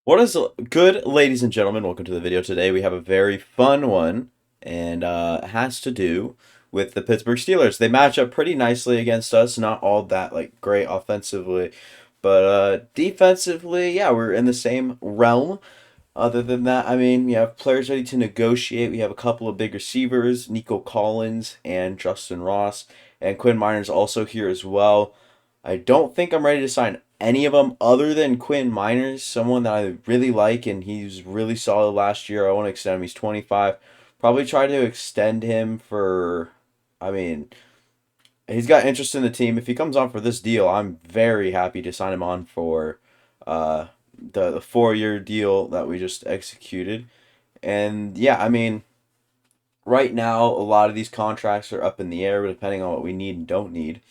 What is good, ladies and gentlemen? Welcome to the video. Today we have a very fun one, and it has to do with the Pittsburgh Steelers. They match up pretty nicely against us. Not all that great offensively, but defensively, yeah, we're in the same realm. Other than that, I mean, we have players ready to negotiate. We have a couple of big receivers, Nico Collins and Justin Ross, and Quinn Miner's also here as well. I don't think I'm ready to sign any of them other than Quinn Miners, someone that I really like, and he's really solid last year. I want to extend him. He's 25. Probably try to extend him for, I mean, he's got interest in the team. If he comes on for this deal, I'm very happy to sign him on for the 4-year deal that we just executed. And yeah, I mean, right now, a lot of these contracts are up in the air, depending on what we need and don't need.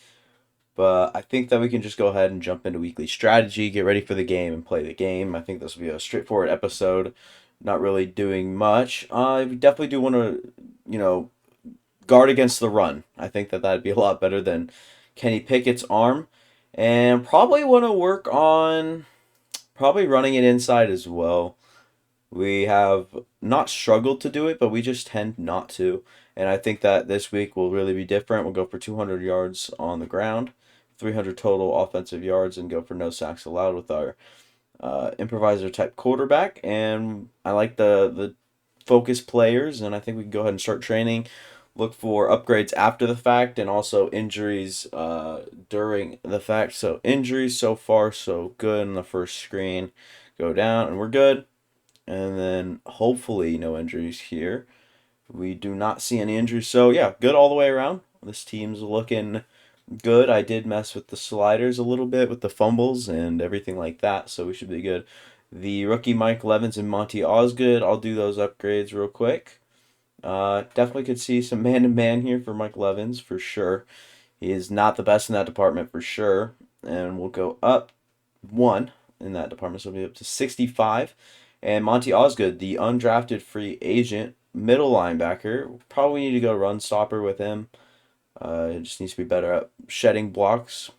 But I think that we can just go ahead and jump into weekly strategy, get ready for the game, and play the game. I think this will be a straightforward episode, not really doing much. We definitely do want to, guard against the run. I think that that'd be a lot better than Kenny Pickett's arm. And probably want to work on probably running it inside as well. We have not struggled to do it, but we just tend not to. And I think that this week will really be different. We'll go for 200 yards on the ground, 300 total offensive yards, and go for no sacks allowed with our improviser type quarterback. And I like the focus players, and I think we can go ahead and start training. Look for upgrades after the fact and also injuries during the fact. So, injuries so far, so good in the first screen. Go down, and we're good. And then hopefully no injuries here. We do not see any injuries. So yeah, good all the way around. This team's looking good. I did mess with the sliders a little bit with the fumbles and everything like that, so we should be good. The rookie Mike Levins and Monty Osgood, I'll do those upgrades real quick. Definitely could see some man-to-man here for Mike Levins for sure. He is not the best in that department for sure. And we'll go up one in that department, so we'll be up to 65. And Monty Osgood, the undrafted free agent middle linebacker. Probably need to go run stopper with him. It just needs to be better at shedding blocks.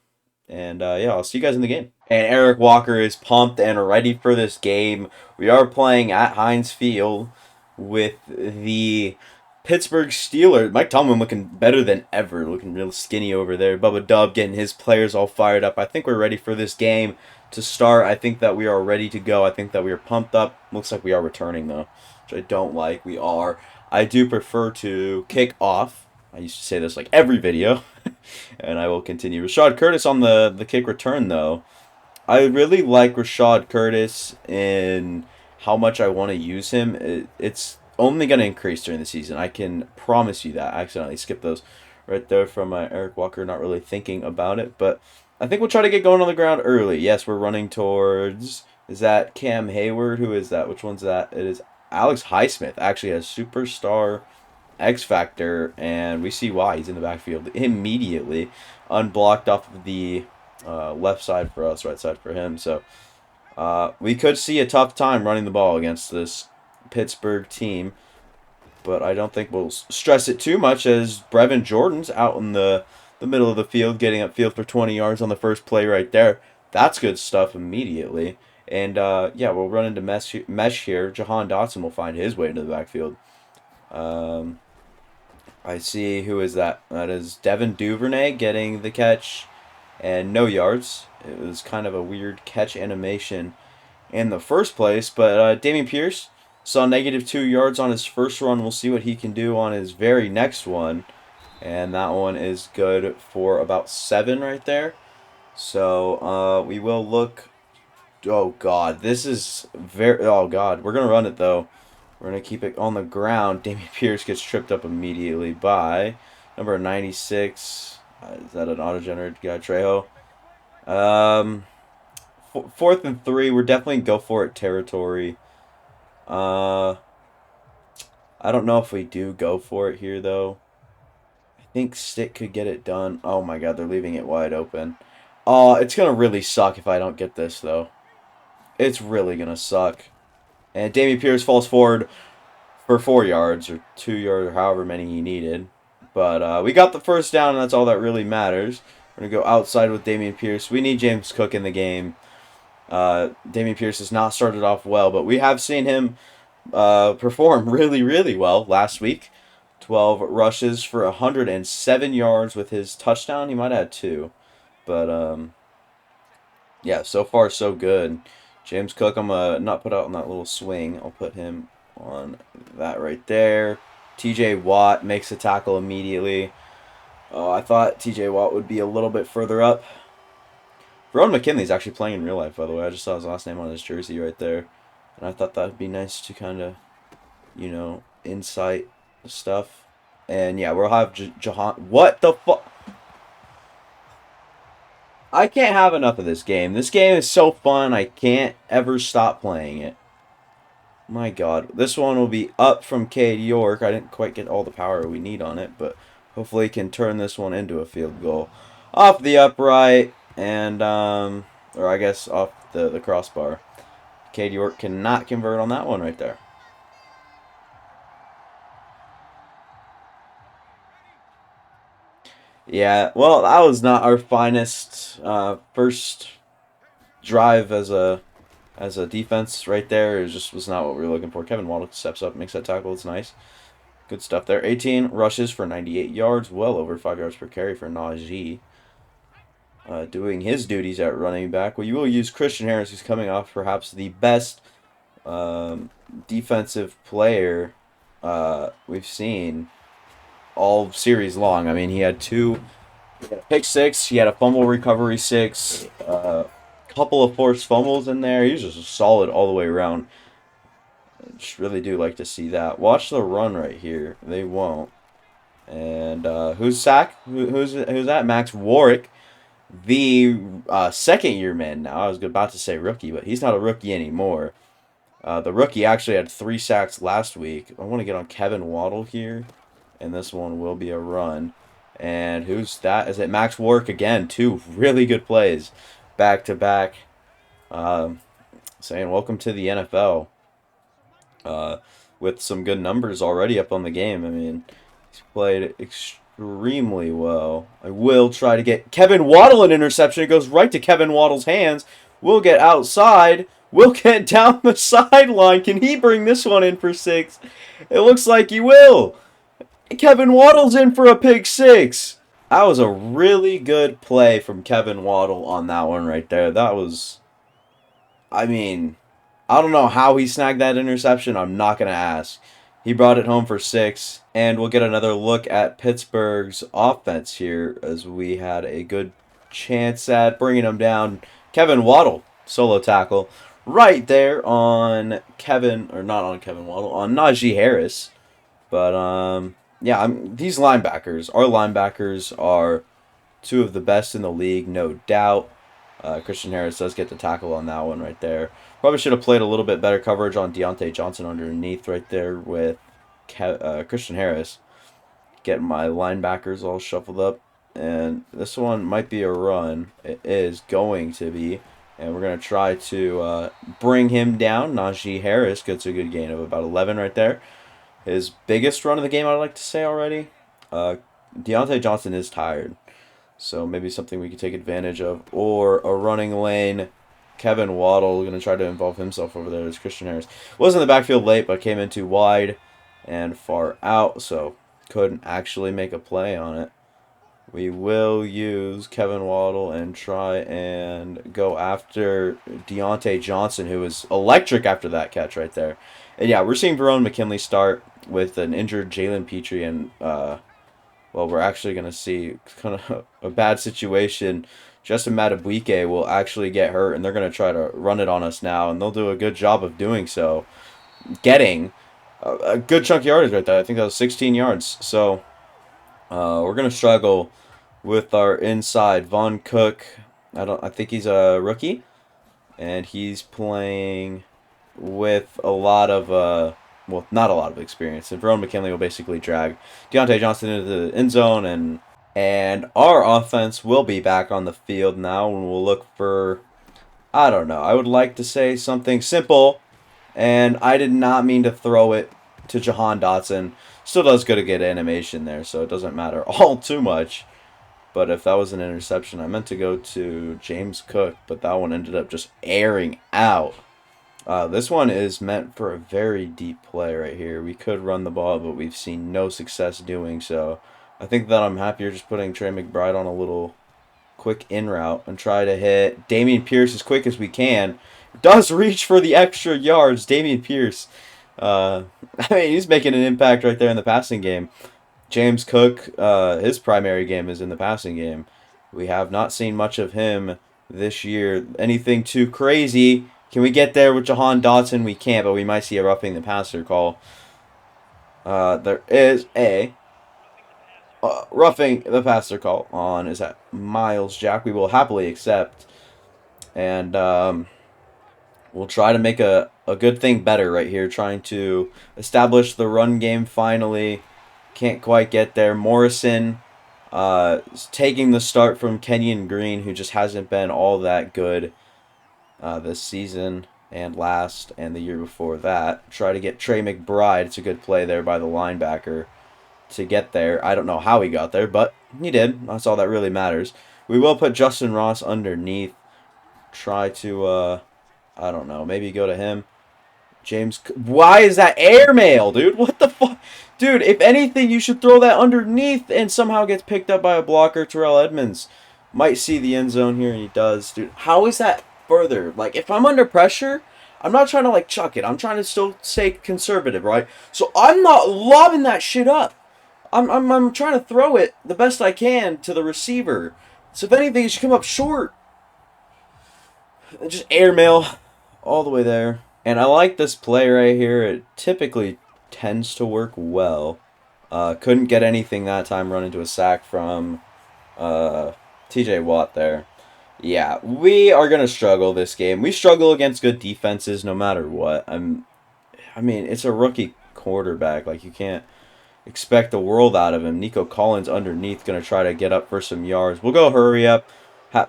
And yeah, I'll see you guys in the game. And Eric Walker is pumped and ready for this game. We are playing at Heinz Field with the Pittsburgh Steelers. Mike Tomlin looking better than ever, looking real skinny over there. Bubba Dub getting his players all fired up. I think we're ready for this game to start. I think that we are ready to go. I think that we are pumped up. Looks like we are returning though, which I don't like. We are. I do prefer to kick off. I used to say this like every video, and I will continue. Rashad Curtis on the kick return though. I really like Rashad Curtis and how much I want to use him. It's only going to increase during the season. I can promise you that. I accidentally skipped those right there from Eric Walker, not really thinking about it. But I think we'll try to get going on the ground early. Yes, we're running towards... Is that Cam Hayward? Who is that? Which one's that? It is Alex Highsmith. Actually has superstar X Factor, and we see why. He's in the backfield immediately. Unblocked off of the left side for us, right side for him. So we could see a tough time running the ball against this Pittsburgh team, but I don't think we'll stress it too much as Brevin Jordan's out in the middle of the field, getting upfield for 20 yards on the first play right there. That's good stuff immediately. And yeah, we'll run into mesh here. Jahan Dotson will find his way into the backfield. I see, who is that? That is Devin Duvernay getting the catch and no yards. It was kind of a weird catch animation in the first place, but Dameon Pierce saw negative 2 yards on his first run. We'll see what he can do on his very next one, and that one is good for about 7 right there. So we will look. Oh God, this is very. Oh God, we're gonna run it though. We're going to keep it on the ground. Dameon Pierce gets tripped up immediately by number 96. Is that an auto-generated guy? Trejo. 4th and 3. We're definitely go for it territory. I don't know if we do go for it here, though. I think Stick could get it done. Oh, my God. They're leaving it wide open. It's going to really suck if I don't get this, though. It's really going to suck. And Dameon Pierce falls forward for 4 yards or 2 yards or however many he needed. But we got the first down, and that's all that really matters. We're going to go outside with Dameon Pierce. We need James Cook in the game. Damian Pierce has not started off well, but we have seen him perform really, really well last week. 12 rushes for 107 yards with his touchdown. He might have had two. But yeah, so far so good. James Cook, I'm not put out on that little swing. I'll put him on that right there. TJ Watt makes a tackle immediately. Oh, I thought TJ Watt would be a little bit further up. Verone McKinley's actually playing in real life, by the way. I just saw his last name on his jersey right there. And I thought that would be nice to kind of, insight stuff. And yeah, we'll have Jahan. What the fuck? I can't have enough of this game. This game is so fun. I can't ever stop playing it. My God. This one will be up from Cade York. I didn't quite get all the power we need on it, but hopefully can turn this one into a field goal. Off the upright and, or I guess off the crossbar. Cade York cannot convert on that one right there. Yeah, well, that was not our finest first drive as a defense right there. It just was not what we were looking for. Kevin Waddle steps up, makes that tackle. It's nice. Good stuff there. 18 rushes for 98 yards, well over 5 yards per carry for Najee. Doing his duties at running back. We will use Christian Harris, who's coming off perhaps the best defensive player we've seen all series long. I mean, he had a pick six, he had a fumble recovery six, couple of forced fumbles in there. He's just solid all the way around. I just really do like to see that. Watch the run right here. They won't. And who's sack? Who's that? Max Warwick, the second-year man now. I was about to say rookie, but he's not a rookie anymore. The rookie actually had 3 sacks last week. I want to get on Kevin Waddle here. And this one will be a run. And who's that? Is it Max Warwick again? 2 really good plays back to back. Saying welcome to the NFL. With some good numbers already up on the game. I mean, he's played extremely well. I will try to get Kevin Waddle an interception. It goes right to Kevin Waddle's hands. We'll get outside. We'll get down the sideline. Can he bring this one in for 6? It looks like he will. Kevin Waddle's in for a pick 6. That was a really good play from Kevin Waddle on that one right there. That was, I mean, I don't know how he snagged that interception. I'm not going to ask. He brought it home for 6. And we'll get another look at Pittsburgh's offense here as we had a good chance at bringing them down. Kevin Waddle, solo tackle, right there on not on Kevin Waddle, on Najee Harris. But, yeah, these linebackers, our linebackers are 2 of the best in the league, no doubt. Christian Harris does get the tackle on that one right there. Probably should have played a little bit better coverage on Deontay Johnson underneath right there with Christian Harris. Getting my linebackers all shuffled up. And this one might be a run. It is going to be. And we're going to try to bring him down. Najee Harris gets a good gain of about 11 right there. His biggest run of the game, I'd like to say already. Deontay Johnson is tired. So maybe something we could take advantage of. Or a running lane. Kevin Waddle going to try to involve himself over there as Christian Harris. Was in the backfield late, but came in too wide and far out. So couldn't actually make a play on it. We will use Kevin Waddle and try and go after Deontay Johnson, who was electric after that catch right there. And yeah, we're seeing Verone McKinley start with an injured Jalen Petrie, and we're actually going to see kind of a bad situation. Justin Madubuike will actually get hurt, and they're going to try to run it on us now, and they'll do a good job of doing so. Getting a good chunk of yardage right there. I think that was 16 yards. So we're going to struggle with our inside. Von Cook, I think he's a rookie, and he's playing with a lot of, not a lot of experience. And Verone McKinley will basically drag Deontay Johnson into the end zone, and our offense will be back on the field now, and we'll look for, I don't know, I would like to say something simple, and I did not mean to throw it to Jahan Dotson. Still does good to get animation there, so it doesn't matter all too much. But if that was an interception, I meant to go to James Cook, but that one ended up just airing out. This one is meant for a very deep play right here. We could run the ball, but we've seen no success doing so. I think that I'm happier just putting Trey McBride on a little quick in route and try to hit Dameon Pierce as quick as we can. Does reach for the extra yards. Dameon Pierce. I mean, he's making an impact right there in the passing game. James Cook, his primary game is in the passing game. We have not seen much of him this year. Anything too crazy. Can we get there with Jahan Dotson? We can't, but we might see a roughing the passer call. There is a roughing the passer call on, is that Miles Jack? We will happily accept. And we'll try to make a good thing better right here. Trying to establish the run game finally. Can't quite get there. Morrison taking the start from Kenyon Green, who just hasn't been all that good this season and last and the year before that. Try to get Trey McBride. It's a good play there by the linebacker to get there. I don't know how he got there, but he did. That's all that really matters. We will put Justin Ross underneath. Try to, I don't know, maybe go to him. James, why is that airmail, dude? What the fuck? Dude, if anything, you should throw that underneath and somehow gets picked up by a blocker. Terrell Edmonds might see the end zone here, and he does. Dude, how is that further? Like, if I'm under pressure, I'm not trying to, like, chuck it. I'm trying to still stay conservative, right? So I'm not lobbing that shit up. I'm trying to throw it the best I can to the receiver. So if anything, it should come up short. Just airmail all the way there. And I like this play right here. It typically tends to work well. Couldn't get anything that time, run into a sack from TJ Watt there. Yeah, we are going to struggle this game. We struggle against good defenses no matter what. I mean, it's a rookie quarterback. Like, you can't expect the world out of him. Nico Collins underneath going to try to get up for some yards. We'll go hurry up,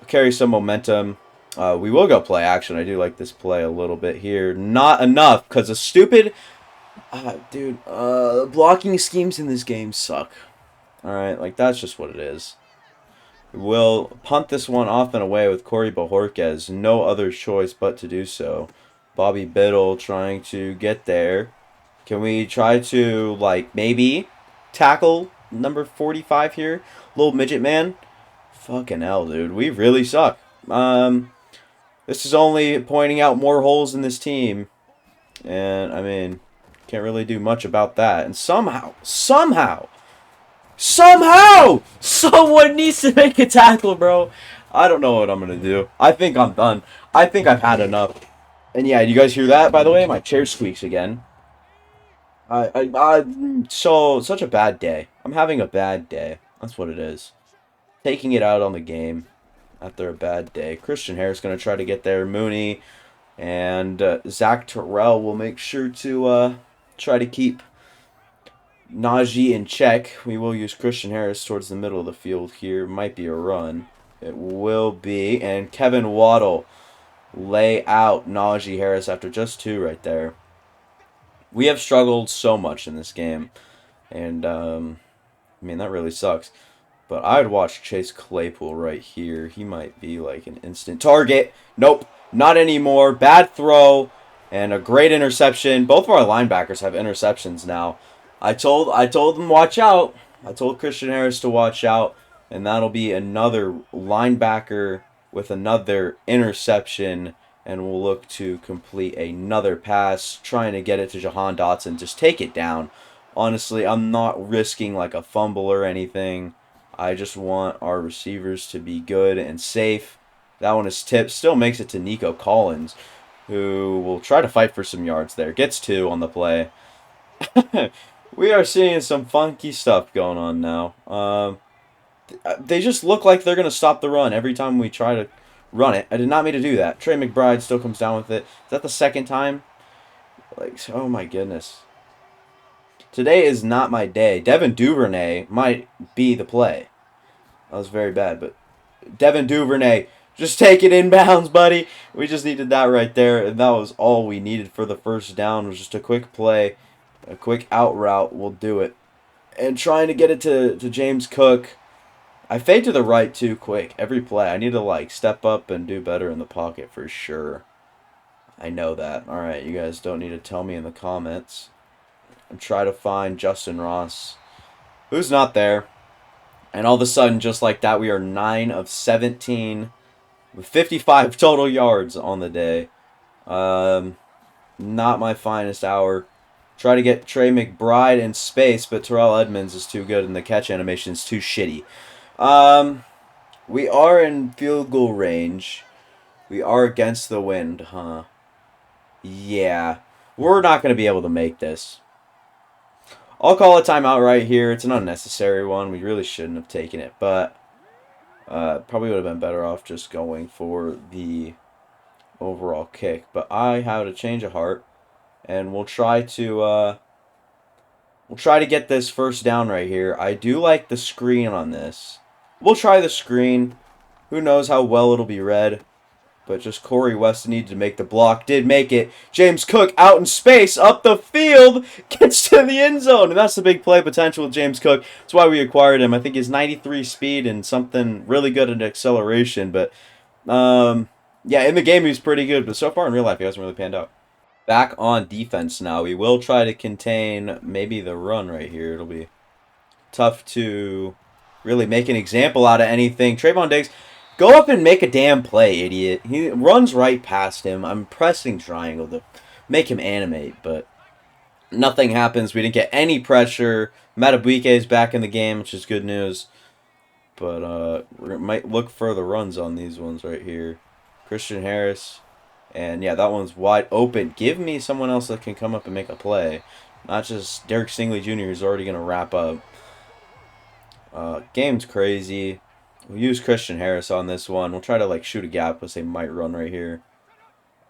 carry some momentum. We will go play action. I do like this play a little bit here. Not enough because the stupid... blocking schemes in this game suck. Alright, like, that's just what it is. We'll punt this one off and away with Corey Bojorquez. No other choice but to do so. Bobby Biddle trying to get there. Can we try to, like, maybe tackle number 45 here? Little midget man? Fucking hell, dude. We really suck. This is only pointing out more holes in this team. And, I mean, can't really do much about that. And somehow, someone needs to make a tackle, bro. I don't know what I'm going to do. I think I'm done. I think I've had enough. And yeah, you guys hear that, by the way? My chair squeaks again. Such a bad day. I'm having a bad day. That's what it is. Taking it out on the game after a bad day. Christian Harris going to try to get there. Mooney and Zach Terrell will make sure to try to keep Najee in check. We will use Christian Harris towards the middle of the field here. Might be a run. It will be. And Kevin Waddle lay out Najee Harris after just 2 right there. We have struggled so much in this game. And, I mean, that really sucks. But I'd watch Chase Claypool right here. He might be like an instant target. Nope, not anymore. Bad throw and a great interception. Both of our linebackers have interceptions now. I told them watch out. I told Christian Harris to watch out. And that'll be another linebacker with another interception. And we'll look to complete another pass. Trying to get it to Jahan Dotson. Just take it down. Honestly, I'm not risking like a fumble or anything. I just want our receivers to be good and safe. That one is tipped. Still makes it to Nico Collins, who will try to fight for some yards there. Gets 2 on the play. We are seeing some funky stuff going on now. They just look like they're going to stop the run every time we try to run it. I did not mean to do that. Trey McBride still comes down with it. Is that the second time? Like, oh my goodness. Today is not my day. Devin Duvernay might be the play. That was very bad, but Devin Duvernay, just take it inbounds, buddy. We just needed that right there, and that was all we needed for the first down. Was just a quick play, a quick out route will do it. And trying to get it to James Cook. I fade to the right too quick every play. I need to like step up and do better in the pocket for sure. I know that. All right, you guys don't need to tell me in the comments. And try to find Justin Ross, who's not there. And all of a sudden, just like that, we are 9 of 17 with 55 total yards on the day. Not my finest hour. Try to get Trey McBride in space, but Terrell Edmonds is too good and the catch animation is too shitty. We are in field goal range. We are against the wind, huh? Yeah. We're not going to be able to make this. I'll call a timeout right here. It's an unnecessary one. We really shouldn't have taken it, but probably would have been better off just going for the overall kick. But I have a change of heart, and we'll try to get this first down right here. I do like the screen on this. We'll try the screen. Who knows how well it'll be read. But just Corey West needed to make the block. Did make it. James Cook out in space. Up the field. Gets to the end zone. And that's the big play potential with James Cook. That's why we acquired him. I think he's 93 speed and something really good in acceleration. But, yeah, in the game he was pretty good. But so far in real life he hasn't really panned out. Back on defense now. We will try to contain maybe the run right here. It'll be tough to really make an example out of anything. Trayvon Diggs, go up and make a damn play, idiot. He runs right past him. I'm pressing triangle to make him animate, but nothing happens. We didn't get any pressure. Matabuike is back in the game, which is good news. But we might look for the runs on these ones right here. Christian Harris. And yeah, that one's wide open. Give me someone else that can come up and make a play. Not just Derek Stingley Jr., who's already going to wrap up. Game's crazy. We'll use Christian Harris on this one. We'll try to like shoot a gap as they might run right here.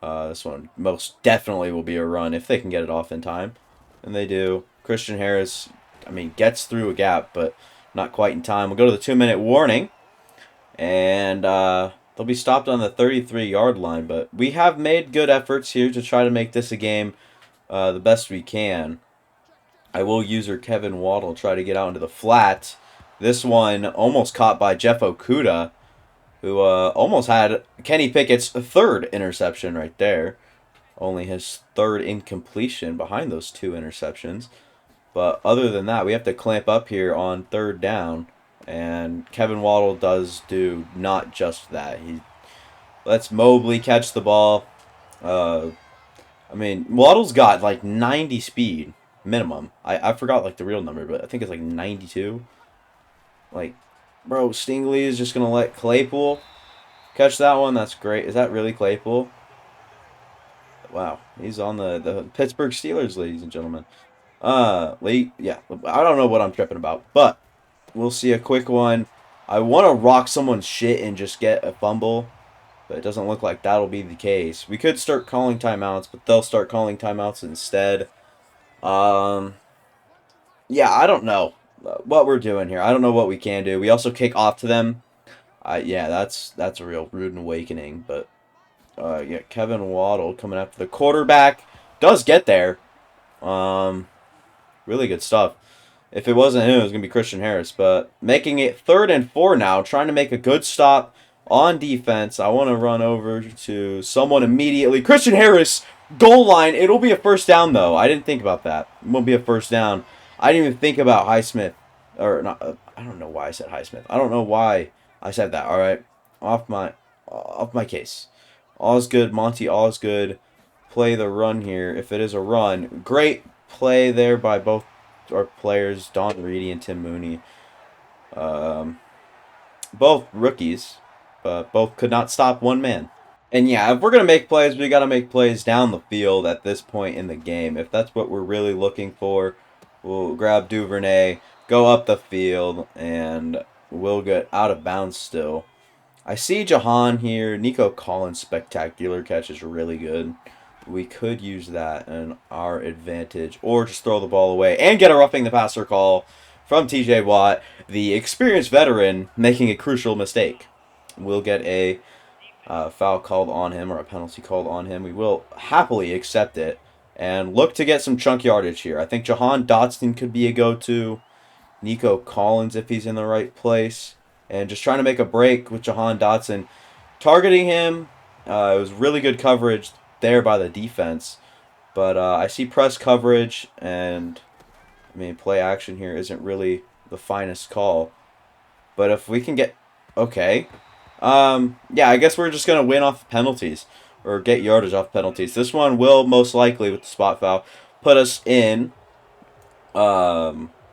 This one most definitely will be a run if they can get it off in time. And they do. Christian Harris, I mean, gets through a gap, but not quite in time. We'll go to the 2-minute warning. And they'll be stopped on the 33-yard line. But we have made good efforts here to try to make this a game the best we can. I will use her Kevin Waddle, try to get out into the flat. This one almost caught by Jeff Okudah, who almost had Kenny Pickett's third interception right there. Only his third incompletion behind those two interceptions. But other than that, we have to clamp up here on third down. And Kevin Waddle does do not just that. He lets Mobley catch the ball. I mean, Waddle's got like 90 speed minimum. I forgot like the real number, but I think it's like 92. Like, bro, Stingley is just going to let Claypool catch that one. That's great. Is that really Claypool? Wow. He's on the Pittsburgh Steelers, ladies and gentlemen. Yeah. I don't know what I'm tripping about, but we'll see a quick one. I want to rock someone's shit and just get a fumble, but it doesn't look like that'll be the case. We could start calling timeouts, but they'll start calling timeouts instead. Yeah, I don't know what we're doing here. I don't know what we can do. We also kick off to them. Yeah, that's a real rude awakening. But yeah, Kevin Waddle coming after the quarterback does get there. Really good stuff. If it wasn't him, it was gonna be Christian Harris. But making it 3rd and 4 now, trying to make a good stop on defense. I want to run over to someone immediately. Christian Harris, goal line. It'll be a first down though. I didn't think about that. It won't be a first down. I didn't even think about Highsmith, or not. I don't know why I said Highsmith. I don't know why I said that. All right, off my case. All is good, Monty. All is good. Play the run here. If it is a run, great play there by both our players, Don Reedy and Tim Mooney. Both rookies, but both could not stop one man. And yeah, if we're going to make plays, we got to make plays down the field at this point in the game. If that's what we're really looking for, we'll grab Duvernay, go up the field, and we'll get out of bounds still. I see Jahan here. Nico Collins' spectacular catch is really good. We could use that in our advantage, or just throw the ball away and get a roughing the passer call from TJ Watt, the experienced veteran, making a crucial mistake. We'll get a foul called on him, or a penalty called on him. We will happily accept it and look to get some chunk yardage here. I think Jahan Dotson could be a go-to. Nico Collins, if he's in the right place. and just trying to make a break with Jahan Dotson, targeting him. It was really good coverage there by the defense. But I see press coverage, and I mean, play action here isn't really the finest call. But if we can get... Okay. Yeah, I guess we're just going to win off penalties. Or get yardage off penalties. This one will most likely, with the spot foul, put us in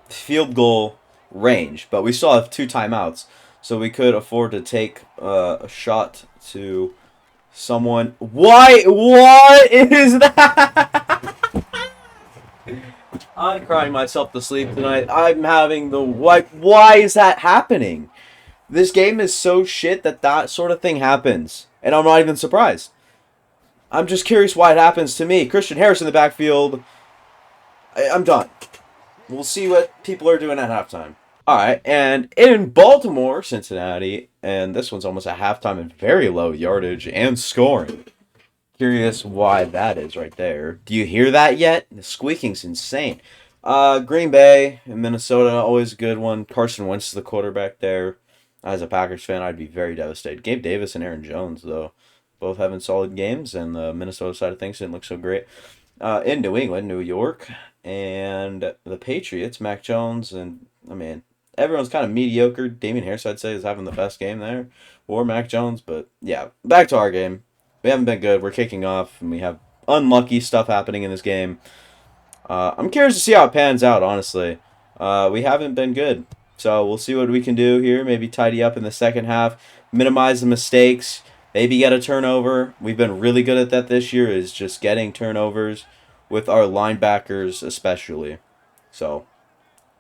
field goal range. But we still have 2 timeouts. So we could afford to take a shot to someone... What is that? I'm crying myself to sleep tonight. I'm having the... Why is that happening? This game is so shit that that sort of thing happens. And I'm not even surprised. I'm just curious why it happens to me. Christian Harris in the backfield. I'm done. We'll see what people are doing at halftime. Alright, and in Baltimore, Cincinnati, and this one's almost at halftime and very low yardage and scoring. Curious why that is right there. Do you hear that yet? The squeaking's insane. Green Bay and Minnesota, always a good one. Carson Wentz is the quarterback there. As a Packers fan, I'd be very devastated. Gabe Davis and Aaron Jones, though, both having solid games, and the Minnesota side of things didn't look so great. In New England, New York, and the Patriots, Mac Jones, and, I mean, everyone's kind of mediocre. Damian Harris, I'd say, is having the best game there, or Mac Jones, but, yeah, back to our game. We haven't been good. We're kicking off, and we have unlucky stuff happening in this game. I'm curious to see how it pans out, honestly. We haven't been good. So we'll see what we can do here. Maybe tidy up in the second half. Minimize the mistakes. Maybe get a turnover. We've been really good at that this year, is just getting turnovers with our linebackers especially. So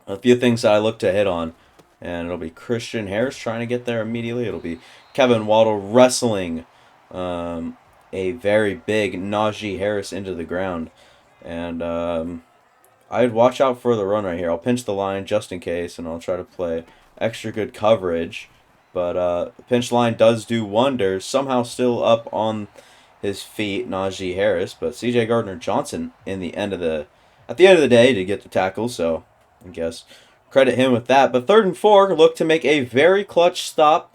a few things that I look to hit on. And it'll be Christian Harris trying to get there immediately. It'll be Kevin Waddle wrestling a very big Najee Harris into the ground. And I'd watch out for the run right here. I'll pinch the line just in case, and I'll try to play extra good coverage. But pinch line does do wonders. Somehow still up on his feet, Najee Harris. But C.J. Gardner-Johnson at the end of the day to get the tackle. So I guess credit him with that. But 3rd and 4, look to make a very clutch stop.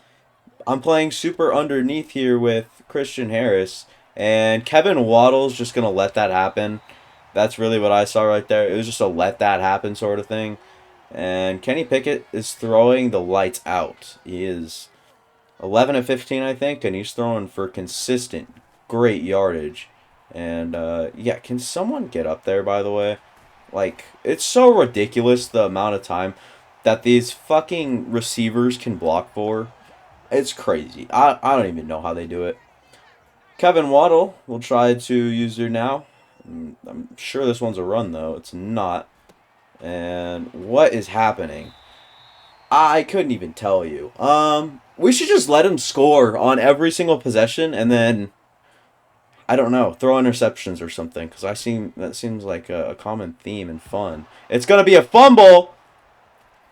I'm playing super underneath here with Christian Harris. And Kevin Waddle's just going to let that happen. That's really what I saw right there. It was just a let that happen sort of thing. And Kenny Pickett is throwing the lights out. He is 11 of 15, I think, and he's throwing for consistent, great yardage. And, yeah, can someone get up there, by the way? Like, it's so ridiculous the amount of time that these fucking receivers can block for. It's crazy. I don't even know how they do it. Kevin Waddle will try to use her now. I'm sure this one's a run, though. It's not. And what is happening? I couldn't even tell you. We should just let him score on every single possession, and then, I don't know, throw interceptions or something, because that seems like a common theme and fun. It's going to be a fumble!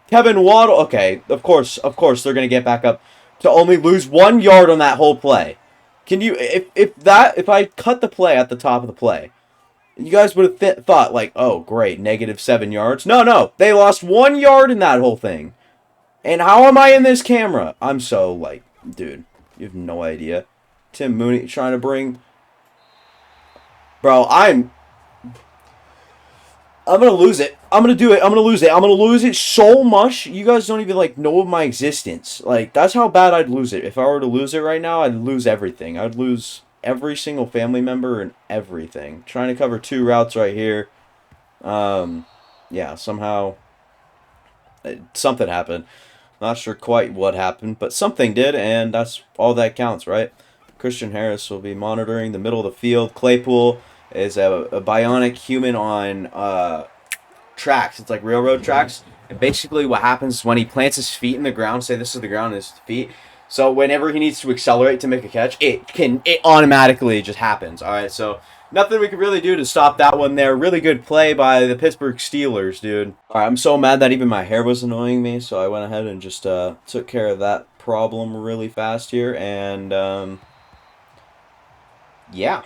Kevin Waddle, okay, of course, they're going to get back up to only lose 1 yard on that whole play. Can you, if I cut the play at the top of the play, you guys would have thought, like, oh, great, -7 yards. No, they lost 1 yard in that whole thing. And how am I in this camera? I'm so, like, dude, you have no idea. Tim Mooney trying to bring... Bro, I'm going to lose it. I'm going to do it. I'm going to lose it. I'm going to lose it so much. You guys don't even, like, know of my existence. Like, that's how bad I'd lose it. If I were to lose it right now, I'd lose everything. I'd lose every single family member and everything. Trying to cover 2 routes right here. Yeah, somehow something happened. Not sure quite what happened, but something did, and that's all that counts, right? Christian Harris will be monitoring the middle of the field. Claypool is a bionic human on tracks. It's like railroad tracks. And basically what happens when he plants his feet in the ground, say this is the ground, his feet. So whenever he needs to accelerate to make a catch, it automatically just happens. All right, so nothing we could really do to stop that one there. Really good play by the Pittsburgh Steelers, dude. All right, I'm so mad that even my hair was annoying me, so I went ahead and just took care of that problem really fast here. And, yeah,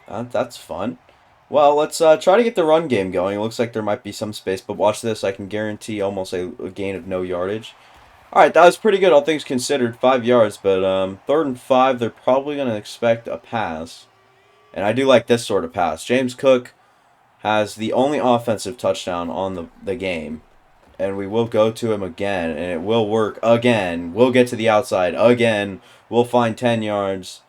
that's fun. Well, let's try to get the run game going. It looks like there might be some space, but watch this. I can guarantee almost a gain of no yardage. Alright, that was pretty good, all things considered. 5 yards, but 3rd and 5, they're probably going to expect a pass. And I do like this sort of pass. James Cook has the only offensive touchdown on the game. And we will go to him again, and it will work again. We'll get to the outside again. We'll find 10 yards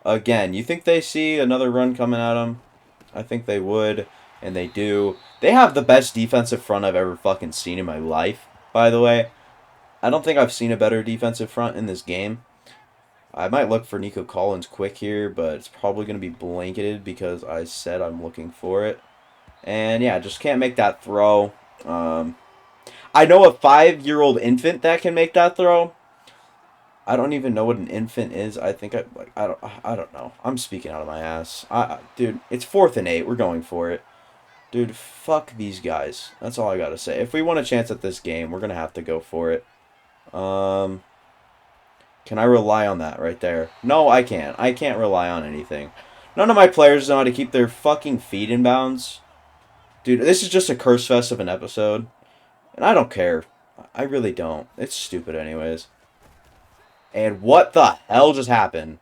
again. You think they see another run coming at them? I think they would, and they do. They have the best defensive front I've ever fucking seen in my life, by the way. I don't think I've seen a better defensive front in this game. I might look for Nico Collins quick here, but it's probably going to be blanketed because I said I'm looking for it. And yeah, just can't make that throw. I know a 5-year-old infant that can make that throw. I don't even know what an infant is. I think I don't know. I'm speaking out of my ass. Dude, it's 4th and 8. We're going for it. Dude, fuck these guys. That's all I gotta say. If we want a chance at this game, we're gonna have to go for it. Can I rely on that right there? No, I can't. I can't rely on anything. None of my players know how to keep their fucking feet in bounds. Dude, this is just a curse fest of an episode. And I don't care. I really don't. It's stupid anyways. And what the hell just happened?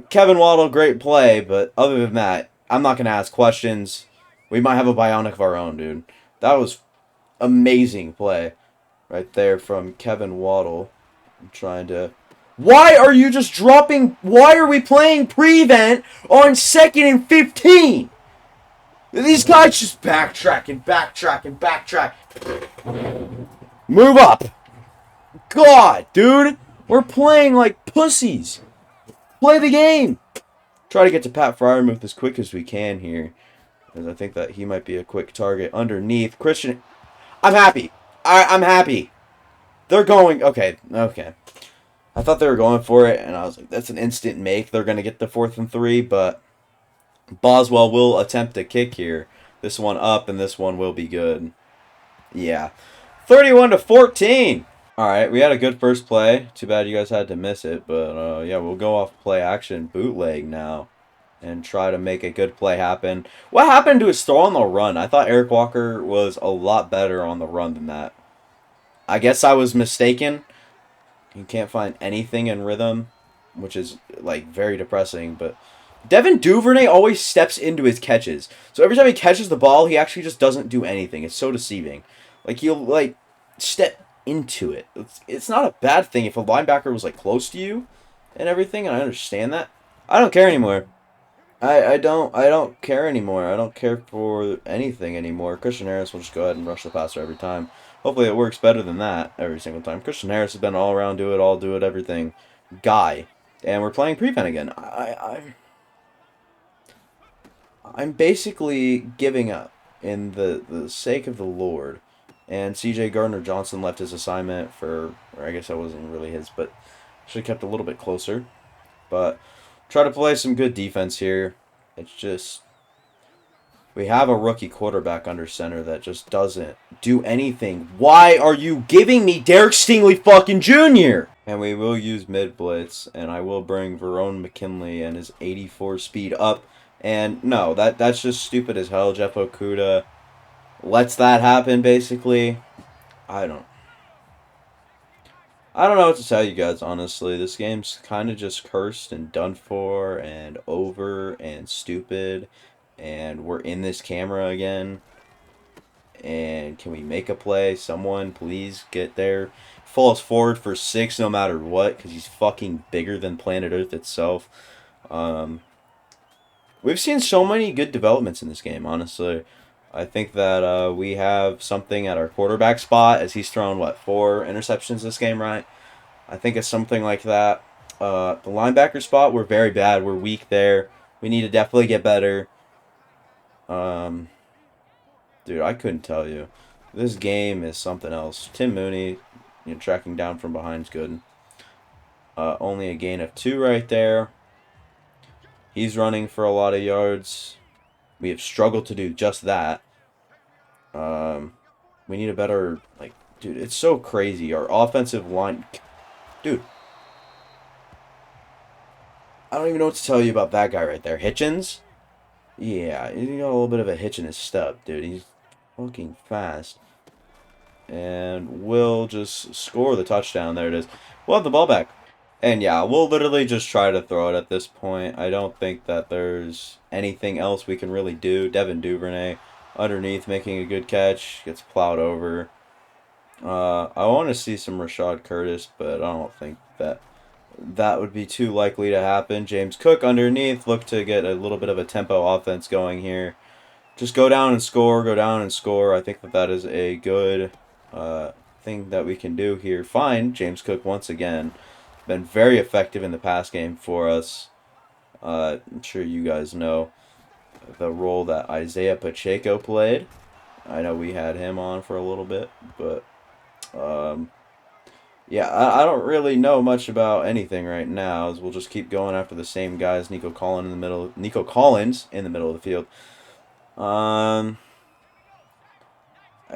Kevin Waddle, great play, but other than that, I'm not going to ask questions. We might have a bionic of our own, dude. That was amazing play right there from Kevin Waddle. I'm trying to... Why are you just dropping... Why are we playing prevent on 2nd and 15? These guys just backtrack. Move up. God, dude. We're playing like pussies. Play the game. Try to get to Pat Fryermuth as quick as we can here. Because I think that he might be a quick target underneath. Christian. I'm happy. I'm happy. They're going. Okay. I thought they were going for it, and I was like, that's an instant make. They're going to get the 4th and 3, but Boswell will attempt a kick here. This one up, and this one will be good. Yeah. 31-14. All right, we had a good first play. Too bad you guys had to miss it, but yeah, we'll go off play action bootleg now and try to make a good play happen. What happened to his throw on the run? I thought Eric Walker was a lot better on the run than that. I guess I was mistaken. You can't find anything in rhythm, which is like very depressing, but Devin Duvernay always steps into his catches. So every time he catches the ball, he actually just doesn't do anything. It's so deceiving. Like, he'll, like, step into it. It's not a bad thing if a linebacker was, like, close to you and everything, and I understand that. I don't care anymore. I don't care anymore. I don't care for anything anymore. Christian Harris will just go ahead and rush the passer every time. Hopefully it works better than that every single time. Christian Harris has been all around, do it, everything guy. And we're playing prevent again. I'm basically giving up in the sake of the Lord. And C.J. Gardner-Johnson left his assignment for, or I guess that wasn't really his, but should have kept a little bit closer. But try to play some good defense here. It's just, we have a rookie quarterback under center that just doesn't do anything. Why are you giving me Derek Stingley fucking Jr.? And we will use mid-blitz, and I will bring Verone McKinley and his 84 speed up. And no, that's just stupid as hell. Jeff Okuda lets that happen, basically. I don't know what to tell you guys, honestly. This game's kind of just cursed and done for and over and stupid. And we're in this camera again. And can we make a play? Someone, please get there. Falls forward for 6 no matter what, because he's fucking bigger than planet Earth itself. We've seen so many good developments in this game, honestly. I think that we have something at our quarterback spot, as he's thrown, 4 interceptions this game, right? I think it's something like that. The linebacker spot, we're very bad. We're weak there. We need to definitely get better. Dude, I couldn't tell you. This game is something else. Tim Mooney, tracking down from behind is good. Only a gain of 2 right there. He's running for a lot of yards. We have struggled to do just that. We need a better, dude, it's so crazy. Our offensive line, dude. I don't even know what to tell you about that guy right there. Hitchens? Yeah, he's got a little bit of a hitch in his step, dude. He's fucking fast. And we'll just score the touchdown. There it is. We'll have the ball back. And yeah, we'll literally just try to throw it at this point. I don't think that there's anything else we can really do. Devin Duvernay underneath making a good catch. Gets plowed over. I want to see some Rashad Curtis, but I don't think that would be too likely to happen. James Cook underneath. Look to get a little bit of a tempo offense going here. Just go down and score, go down and score. I think that is a good thing that we can do here. Fine, James Cook once again. Been very effective in the pass game for us. I'm sure you guys know the role that Isaiah Pacheco played. I know we had him on for a little bit, but yeah, I don't really know much about anything right now. As we'll just keep going after the same guys. Nico Collins in the middle of the field. I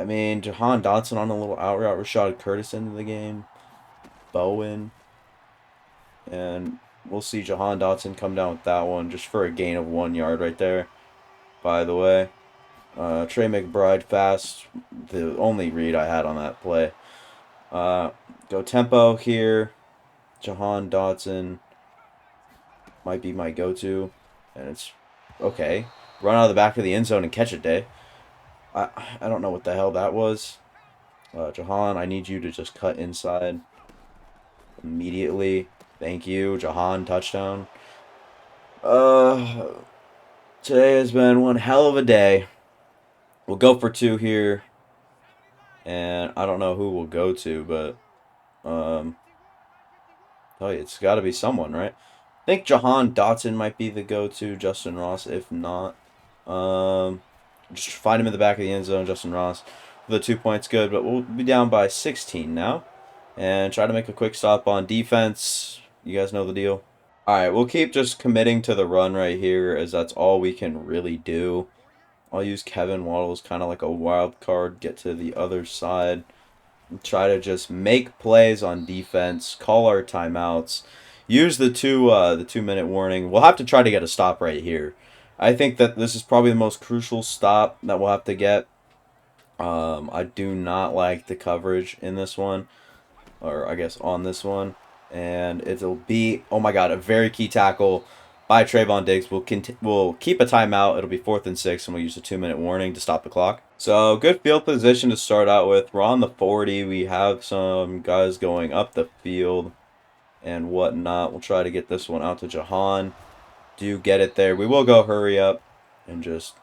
mean, Jahan Dotson on a little out route. Rashad Curtis into the game. Bowen. And we'll see Jahan Dotson come down with that one just for a gain of 1 yard right there, by the way. Trey McBride fast. The only read I had on that play. Go tempo here. Jahan Dotson might be my go-to. And it's okay. Run out of the back of the end zone and catch it day. I don't know what the hell that was. Jahan, I need you to just cut inside immediately. Thank you. Jahan, touchdown. Today has been one hell of a day. We'll go for 2 here. And I don't know who we'll go to, but oh, it's got to be someone, right? I think Jahan Dotson might be the go-to. Justin Ross, if not. Just find him in the back of the end zone, Justin Ross. The 2 points good, but we'll be down by 16 now. And try to make a quick stop on defense. You guys know the deal. Alright, we'll keep just committing to the run right here, as that's all we can really do. I'll use Kevin Waddle as kind of like a wild card, get to the other side. And try to just make plays on defense, call our timeouts. Use the 2-minute warning. We'll have to try to get a stop right here. I think that this is probably the most crucial stop that we'll have to get. I do not like the coverage in this one, or I guess on this one. And it'll be, oh my god, a very key tackle by Trayvon Diggs. We'll keep a timeout. It'll be 4th and 6, and we'll use a 2-minute warning to stop the clock. So, good field position to start out with. We're on the 40. We have some guys going up the field and whatnot. We'll try to get this one out to Jahan. Do get it there. We will go hurry up and just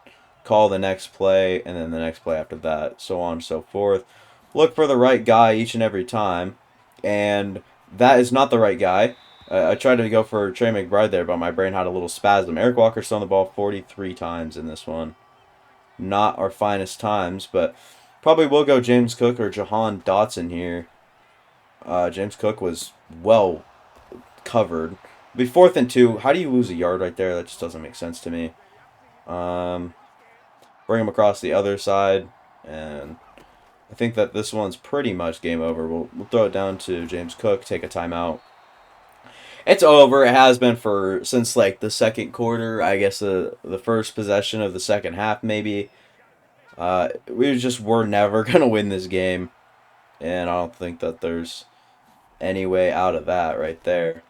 call the next play, and then the next play after that, so on and so forth. Look for the right guy each and every time, and that is not the right guy. I tried to go for Trey McBride there, but my brain had a little spasm. Eric Walker's thrown the ball 43 times in this one. Not our finest times, but probably will go James Cook or Jahan Dotson here. James Cook was well covered. It'll be 4th and 2. How do you lose a yard right there? That just doesn't make sense to me. Bring him across the other side, and I think that this one's pretty much game over. We'll throw it down to James Cook, take a timeout. It's over. It has been since like the second quarter. I guess the first possession of the second half, maybe. We just were never gonna win this game, and I don't think that there's any way out of that right there.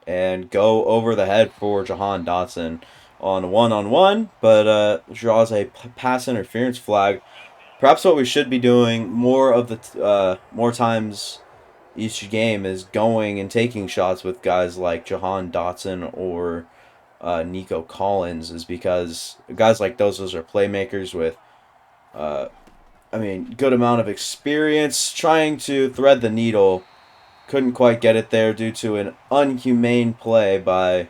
And go over the head for Jahan Dotson on one-on-one, but draws a pass interference flag. Perhaps what we should be doing more times each game is going and taking shots with guys like Jahan Dotson or Nico Collins, is because guys like those are playmakers with good amount of experience trying to thread the needle. Couldn't quite get it there due to an unhumane play by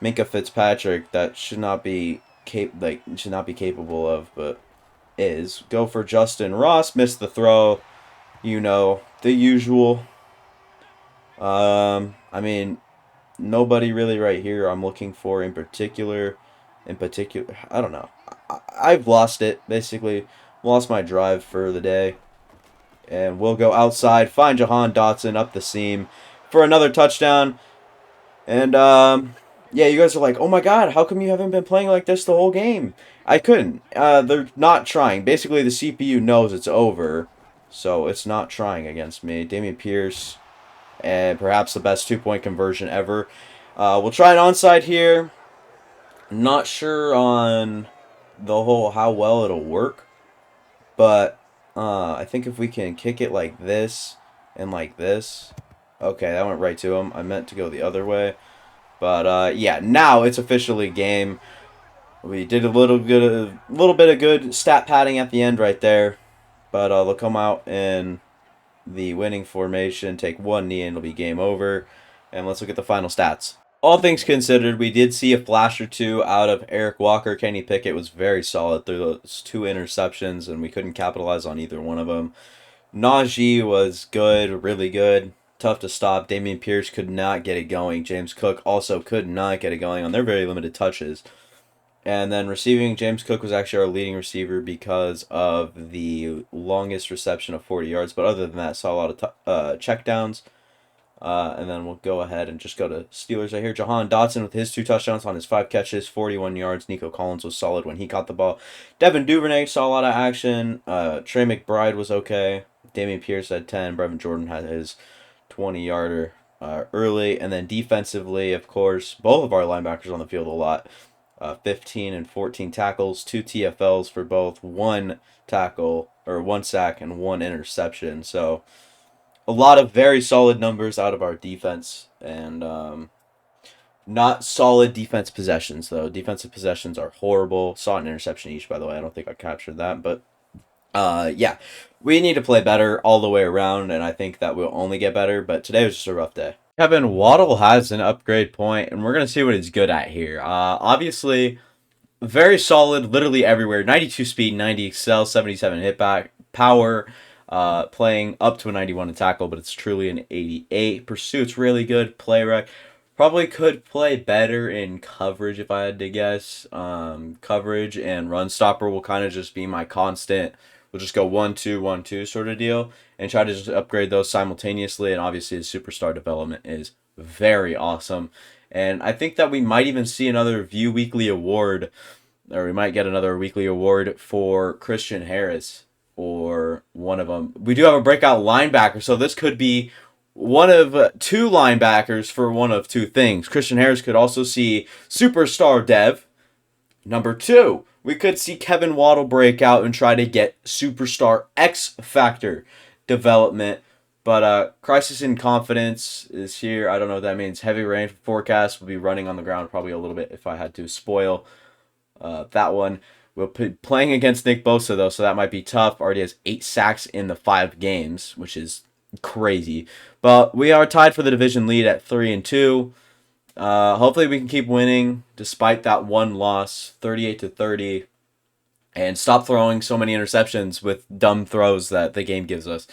Minka Fitzpatrick that should not be capable of, but is. Go for Justin Ross, missed the throw. You know, the usual. Nobody really right here I'm looking for in particular. I don't know. I've lost it, basically. Lost my drive for the day. And we'll go outside, find Jahan Dotson up the seam for another touchdown. And, yeah, you guys are like, oh my god, how come you haven't been playing like this the whole game? I couldn't. They're not trying. Basically, the CPU knows it's over. so it's not trying against me. Dameon Pierce, and perhaps the best 2-point conversion ever. We'll try an onside here. Not sure on the whole how well it'll work, but I think if we can kick it like this and like this. Okay, that went right to him. I meant to go the other way. But yeah, now it's officially game. We did a little bit of good stat padding at the end right there. But they'll come out in the winning formation, take one knee, and it'll be game over. And let's look at the final stats. All things considered, we did see a flash or two out of Eric Walker. Kenny Pickett was very solid through those 2 interceptions, and we couldn't capitalize on either one of them. Najee was good, really good. Tough to stop. Dameon Pierce could not get it going. James Cook also could not get it going on their very limited touches. And then receiving, James Cook was actually our leading receiver because of the longest reception of 40 yards. But other than that, saw a lot of checkdowns. And then we'll go ahead and just go to Steelers right here. Jahan Dotson with his 2 touchdowns on his 5 catches, 41 yards. Nico Collins was solid when he caught the ball. Devin Duvernay saw a lot of action. Trey McBride was okay. Dameon Pierce had 10. Brevin Jordan had his 20-yarder early. And then defensively, of course, both of our linebackers on the field a lot. 15 and 14 tackles, 2 TFLs for both, 1 tackle, or 1 sack, and 1 interception. So a lot of very solid numbers out of our defense, and not solid defense possessions, though. Defensive possessions are horrible. Saw an interception each, by the way. I don't think I captured that, but yeah, we need to play better all the way around, and I think that we'll only get better, but today was just a rough day. Kevin Waddle has an upgrade point, and we're going to see what he's good at here. Obviously, very solid, literally everywhere. 92 speed, 90 excel, 77 hit back power, playing up to a 91 in tackle, but it's truly an 88. Pursuit's really good. Play rec. Probably could play better in coverage if I had to guess. Coverage and run stopper will kind of just be my constant. We'll just go 1-2, 1-2 sort of deal and try to just upgrade those simultaneously. And obviously, his superstar development is very awesome. And I think that we might even see another View Weekly award, or we might get another weekly award for Christian Harris or one of them. We do have a breakout linebacker, so this could be one of 2 linebackers for one of 2 things. Christian Harris could also see superstar dev. Number 2, we could see Kevin Waddle break out and try to get superstar X Factor development. But crisis in confidence is here. I don't know what that means. Heavy rain forecast. Will be running on the ground probably a little bit if I had to spoil that one. We'll be playing against Nick Bosa, though, so that might be tough. Already has 8 sacks in the 5 games, which is crazy. But we are tied for the division lead at 3-2. Hopefully we can keep winning despite that one loss, 38-30, and stop throwing so many interceptions with dumb throws that the game gives us.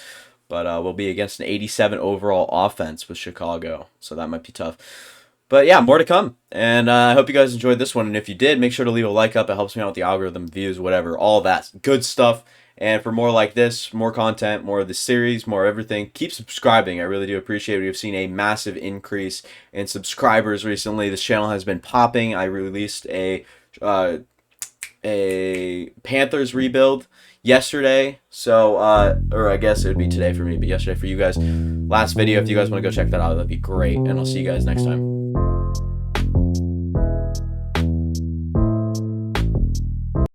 But we'll be against an 87 overall offense with Chicago, so that might be tough. But yeah, more to come. And I hope you guys enjoyed this one. And if you did, make sure to leave a like up. It helps me out with the algorithm, views, whatever, all that good stuff. And for more like this, more content, more of the series, more everything, keep subscribing. I really do appreciate it. We've seen a massive increase in subscribers recently. This channel has been popping. I released a Panthers rebuild yesterday. So, or I guess it would be today for me, but yesterday for you guys. Last video, if you guys want to go check that out, that'd be great. And I'll see you guys next time.